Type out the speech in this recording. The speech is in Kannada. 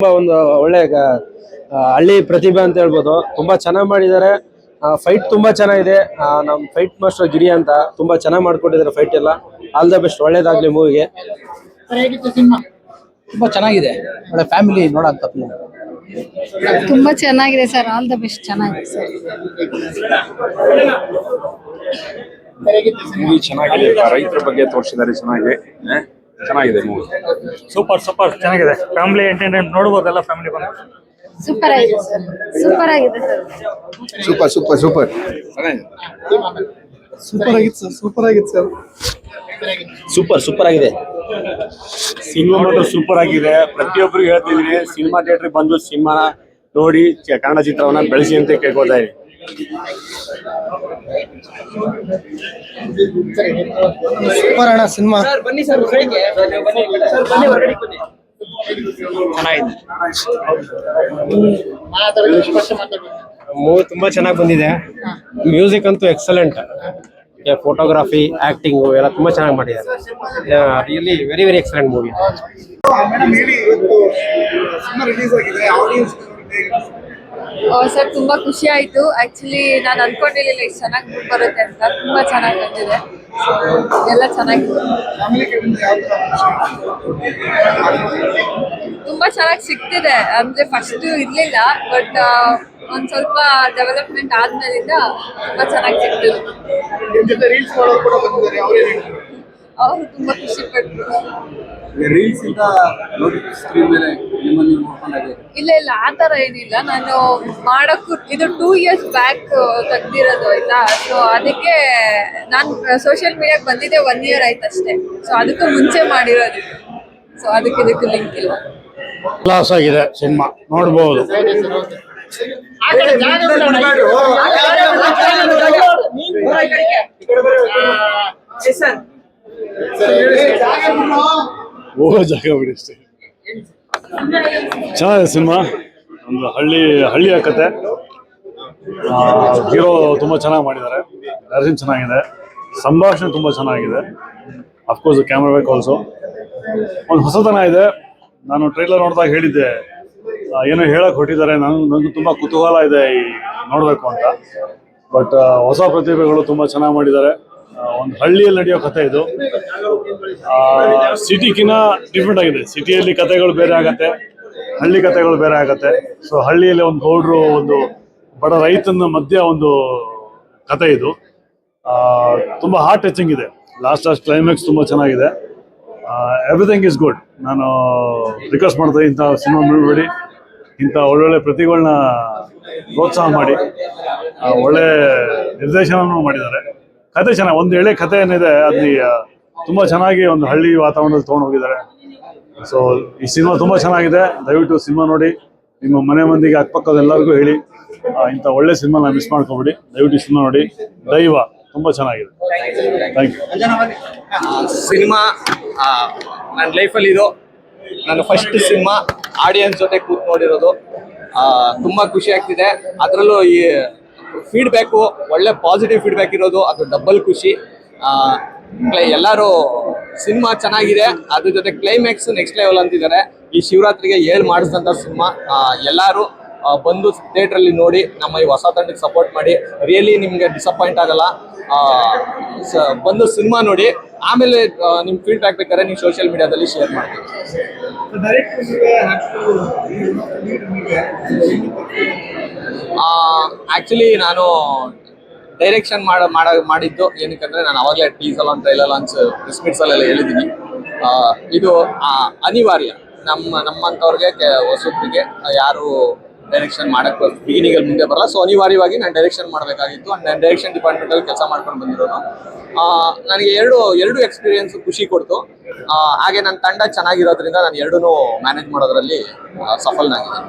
ತುಂಬಾ ಒಂದು ಒಳ್ಳೆ ಹಳ್ಳಿ ಪ್ರತಿಭೆ ಅಂತ ಹೇಳ್ಬೋದು. ತುಂಬಾ ಚೆನ್ನಾಗಿ ಮಾಡಿದ್ದಾರೆ. ಫೈಟ್ ತುಂಬಾ ಚೆನ್ನಾಗಿದೆ. ನಮ್ ಫೈಟ್ ಮಾಸ್ಟರ್ ಗಿರಿ ಅಂತ ತುಂಬಾ ಚೆನ್ನಾಗಿ ಮಾಡ್ಕೊಟ್ಟಿದ್ದಾರೆ ಫೈಟ್ ಎಲ್ಲ. ಆಲ್ ದ ಬೆಸ್ಟ್, ಒಳ್ಳೇದಾಗ್ಲಿ ಮೂವಿಗೆ. ತುಂಬಾ ಚೆನ್ನಾಗಿದೆ, ಒಳ್ಳೆ ಫ್ಯಾಮಿಲಿ ನೋಡಂತ ತುಂಬಾ ಚೆನ್ನಾಗಿದೆ ಸರ್. All the best. ಚೆನ್ನಾಗಿದೆ ಸರ್. ಮೂವಿ ಚೆನ್ನಾಗಿದೆ, ರೈತರ ಬಗ್ಗೆ ತೋರಿಸಿದ್ದಾರೆ. ಚೆನ್ನಾಗಿದೆ ಮೂವಿ. ಸೂಪರ್ ಚೆನ್ನಾಗಿದೆ. ಫ್ಯಾಮಿಲಿ ಎಂಟರ್ಟೈನ್ಮೆಂಟ್ ನೋಡಬಹುದಲ್ಲ, ಫ್ಯಾಮಿಲಿ ಬಂದು. ಸೂಪರ್ ಆಗಿದೆ ಸರ್. ಸೂಪರ್ ಆಗಿದೆ ಸರ್. ಸೂಪರ್ ಸೂಪರ್ ಆಗಿದೆ. ಸಿನಿಮಾ ಮಾತ್ರ ಸೂಪರ್ ಆಗಿದೆ. ಪ್ರತಿಯೊಬ್ಬರಿಗೂ ಹೇಳ್ತಿದ್ದೀನಿ, ಸಿನಿಮಾ ಥಿಯೇಟರ್ ಬಂದು ಸಿನಿಮಾ ನೋಡಿ ಕನ್ನಡ ಚಿತ್ರವನ್ನ ಬೆಳೆಸಿ ಅಂತ ಕೇಳ್ಕೊತಾ ಇದ್ದೀನಿ. ಸೂಪರ್ ಅಣ್ಣ ಸಿನಿಮಾ. ಮೂವಿ ತುಂಬಾ ಚೆನ್ನಾಗಿ ಬಂದಿದೆ. ಮ್ಯೂಸಿಕ್ ಅಂತೂ ಎಕ್ಸಲೆಂಟ್. ಫೋಟೋಗ್ರಫಿ, ಆಕ್ಟಿಂಗ್ ಎಲ್ಲ ತುಂಬಾ ಚೆನ್ನಾಗಿ ಮಾಡಿದ್ದಾರೆ. Really very very excellent movie. Sir ತುಂಬಾ ಖುಷಿ ಆಯ್ತು. ಆಕ್ಚುಲಿ ನಾನು ಅನ್ಕೊಂಡಿರ್ಲಿಲ್ಲ ಇಷ್ಟು ಚೆನ್ನಾಗಿ ಮೂಡ್ ಬರುತ್ತೆ ಅಂತ. ತುಂಬಾ ಚೆನ್ನಾಗಿ ಬಂದಿದೆ. ಎಲ್ಲ ಚೆನ್ನಾಗಿದೆ. ತುಂಬಾ ಚೆನ್ನಾಗಿ ಸಿಗ್ತಿದೆ. ಅಂದ್ರೆ ಫಸ್ಟ್ ಇರ್ಲಿಲ್ಲ, ಬಟ್ ಒಂದ್ ಸ್ವಲ್ಪ ಡೆವಲಪ್ಮೆಂಟ್ ಆದ್ಮೇಲಿಂದ ತುಂಬಾ ಚೆನ್ನಾಗಿ ಸಿಗ್ತಿದೆ. ಅವರು ತುಂಬಾ ಖುಷಿ ಪಟ್ರು. ಇಲ್ಲ ಆತರ ಏನಿಲ್ಲ. ನಾನು ಮಾಡಕ್ಕೂ ಇದು 2 years ಬ್ಯಾಕ್ ತೆಗ್ದಿರೋದು ಆಯ್ತಾ. ಸೊ ಅದಕ್ಕೆ ನಾನು ಸೋಷಿಯಲ್ ಮೀಡಿಯಾಕ್ ಬಂದಿದ್ದೆ 1 year ಆಯ್ತು ಅಷ್ಟೇ. ಸೊ ಅದಕ್ಕೂ ಮುಂಚೆ ಮಾಡಿರೋದು. ಸೊ ಇದಕ್ಕೂ ಲಿಂಕ್ ಇಲ್ಲ. ಕ್ಲಾಸ್ ಆಗಿದೆ ಸಿನಿಮಾ, ನೋಡ್ಬೋದು. ಹೋಗೋ ಜಾಗ ಬಿಡಿ ಅಷ್ಟೇ. ಚೆನ್ನಾಗಿದೆ ಸಿನಿಮಾ. ಒಂದು ಹಳ್ಳಿಯ ಕತೆ. ಹೀರೋ ತುಂಬ ಚೆನ್ನಾಗಿ ಮಾಡಿದ್ದಾರೆ. ಡೈರೆಕ್ಷನ್ ಚೆನ್ನಾಗಿದೆ, ಸಂಭಾಷಣೆ ತುಂಬ ಚೆನ್ನಾಗಿದೆ. ಅಫ್ಕೋರ್ಸ್ ಕ್ಯಾಮ್ರಾ ವರ್ಕ್ ಆಲ್ಸೋ ಒಂದು ಹೊಸತನ ಇದೆ. ನಾನು ಟ್ರೈಲರ್ ನೋಡಿದಾಗ ಹೇಳಿದ್ದೆ, ಏನೋ ಹೇಳಕ್ ಹೊಟ್ಟಿದ್ದಾರೆ. ನನಗೂ ತುಂಬ ಕುತೂಹಲ ಇದೆ ಈ ನೋಡಬೇಕು ಅಂತ. ಬಟ್ ಹೊಸ ಪ್ರತಿಭೆಗಳು ತುಂಬ ಚೆನ್ನಾಗಿ ಮಾಡಿದ್ದಾರೆ. ಒಂದು ಹಳ್ಳಿಯಲ್ಲಿ ನಡೆಯೋ ಕತೆ ಇದು. ಸಿಟಿಗಿನ ಡಿಫ್ರೆಂಟ್ ಆಗಿದೆ. ಸಿಟಿಯಲ್ಲಿ ಕತೆಗಳು ಬೇರೆ ಆಗತ್ತೆ, ಹಳ್ಳಿ ಕತೆಗಳು ಬೇರೆ ಆಗತ್ತೆ. ಸೊ ಹಳ್ಳಿಯಲ್ಲಿ ಒಂದು ಗೌಡ್ರು, ಒಂದು ಬಡ ರೈತನ ಮಧ್ಯ ಒಂದು ಕತೆ ಇದು. ತುಂಬ ಹಾರ್ಟ್ ಟಚಿಂಗ್ ಇದೆ. ಲಾಸ್ಟ್ ಕ್ಲೈಮ್ಯಾಕ್ಸ್ ತುಂಬ ಚೆನ್ನಾಗಿದೆ. Everything is good. ನಾನು ರಿಕ್ವೆಸ್ಟ್ ಮಾಡ್ತೀನಿ, ಇಂಥ ಸಿನಿಮಾ ಬಿಡಬೇಡಿ. ಇಂಥ ಒಳ್ಳೊಳ್ಳೆ ಪ್ರತಿಗಳನ್ನ ಪ್ರೋತ್ಸಾಹ ಮಾಡಿ. ಒಳ್ಳೆ ನಿರ್ದೇಶನವನ್ನು ಮಾಡಿದ್ದಾರೆ. ಕತೆ ಚೆನ್ನಾಗಿ, ಒಂದು ಎಳೆ ಕತೆ ಏನಿದೆ ಅಲ್ಲಿ ತುಂಬ ಚೆನ್ನಾಗಿ ಒಂದು ಹಳ್ಳಿ ವಾತಾವರಣದಲ್ಲಿ ತೊಗೊಂಡು ಹೋಗಿದ್ದಾರೆ. ಸೊ ಈ ಸಿನಿಮಾ ತುಂಬ ಚೆನ್ನಾಗಿದೆ. ದಯವಿಟ್ಟು ಸಿನಿಮಾ ನೋಡಿ. ನಿಮ್ಮ ಮನೆ ಮಂದಿಗೆ, ಅಕ್ಕಪಕ್ಕದ ಎಲ್ಲರಿಗೂ ಹೇಳಿ, ಇಂಥ ಒಳ್ಳೆ ಸಿನಿಮಾನ ಮಿಸ್ ಮಾಡ್ಕೊಬಿಡಿ. ದಯವಿಟ್ಟು ಸಿನಿಮಾ ನೋಡಿ. ದೈವ ತುಂಬ ಚೆನ್ನಾಗಿದೆ. Thank you. ಸಿನಿಮಾ ನನ್ನ ಲೈಫಲ್ಲಿ ಇದು ನನ್ನ ಫಸ್ಟ್ ಸಿನಿಮಾ. ಆಡಿಯನ್ಸ್ ಜೊತೆ ಕೂತ್ ನೋಡಿರೋದು. ತುಂಬ ಖುಷಿ ಆಗ್ತಿದೆ. ಅದರಲ್ಲೂ ಈ ಫೀಡ್ಬ್ಯಾಕು ಒಳ್ಳೆ ಪಾಸಿಟಿವ್ ಫೀಡ್ಬ್ಯಾಕ್ ಇರೋದು, ಅದು ಡಬಲ್ ಖುಷಿ. ಎಲ್ಲರೂ ಸಿನಿಮಾ ಚೆನ್ನಾಗಿದೆ, ಅದ್ರ ಜೊತೆ ಕ್ಲೈಮ್ಯಾಕ್ಸ್ ನೆಕ್ಸ್ಟ್ ಲೆವೆಲ್ ಅಂತಿದ್ದಾರೆ. ಈ ಶಿವರಾತ್ರಿಗೆ 7 ಮಾಡಿಸಿದಂಥ ಸಿನಿಮಾ. ಎಲ್ಲರೂ ಬಂದು ಥಿಯೇಟ್ರಲ್ಲಿ ನೋಡಿ, ನಮ್ಮ ಈ ಹೊಸ ತಂಡಕ್ಕೆ ಸಪೋರ್ಟ್ ಮಾಡಿ. ರಿಯಲಿ ನಿಮಗೆ ಡಿಸಪಾಯಿಂಟ್ ಆಗಲ್ಲ. ಬಂದು ಸಿನಿಮಾ ನೋಡಿ, ಆಮೇಲೆ ನಿಮ್ಮ ಫೀಡ್ಬ್ಯಾಕ್ ಬೇಕಾದ್ರೆ ನೀವು ಸೋಷಿಯಲ್ ಮೀಡಿಯಾದಲ್ಲಿ ಶೇರ್ ಮಾಡಿ. ಆ್ಯಕ್ಚುಲಿ ನಾನು ಡೈರೆಕ್ಷನ್ ಮಾಡಿದ್ದು ಏನಕ್ಕಂದರೆ, ನಾನು ಅವಾಗಲೇ ಟೀಸರ್ ಅಂತ ಟ್ರೈಲರ್ ಲಾಂಚ್ ಪ್ರೆಸ್ ಮೀಟ್ಸಲ್ಲೆಲ್ಲ ಹೇಳಿದ್ದೀನಿ. ಇದು ಅನಿವಾರ್ಯ. ನಮ್ಮಂಥವ್ರಿಗೆ, ಹೊಸಬ್ರಿಗೆ ಯಾರು ಡೈರೆಕ್ಷನ್ ಮಾಡೋಕ್ಕೆ ಬಿಗಿನಿಂಗಲ್ಲಿ ಮುಂದೆ ಬರಲ್ಲ. ಸೊ ಅನಿವಾರ್ಯವಾಗಿ ನಾನು ಡೈರೆಕ್ಷನ್ ಮಾಡಬೇಕಾಗಿತ್ತು. ನಾನು ಡೈರೆಕ್ಷನ್ ಡಿಪಾರ್ಟ್ಮೆಂಟಲ್ಲಿ ಕೆಲಸ ಮಾಡ್ಕೊಂಡು ಬಂದಿರೋನು. ನನಗೆ ಎರಡು ಎಕ್ಸ್ಪೀರಿಯನ್ಸ್ ಖುಷಿ ಕೊಡ್ತು. ಹಾಗೆ ನನ್ನ ತಂಡ ಚೆನ್ನಾಗಿರೋದ್ರಿಂದ ನಾನು ಎರಡೂ ಮ್ಯಾನೇಜ್ ಮಾಡೋದ್ರಲ್ಲಿ ಸಫಲನಾಗಿದ್ದೀನಿ.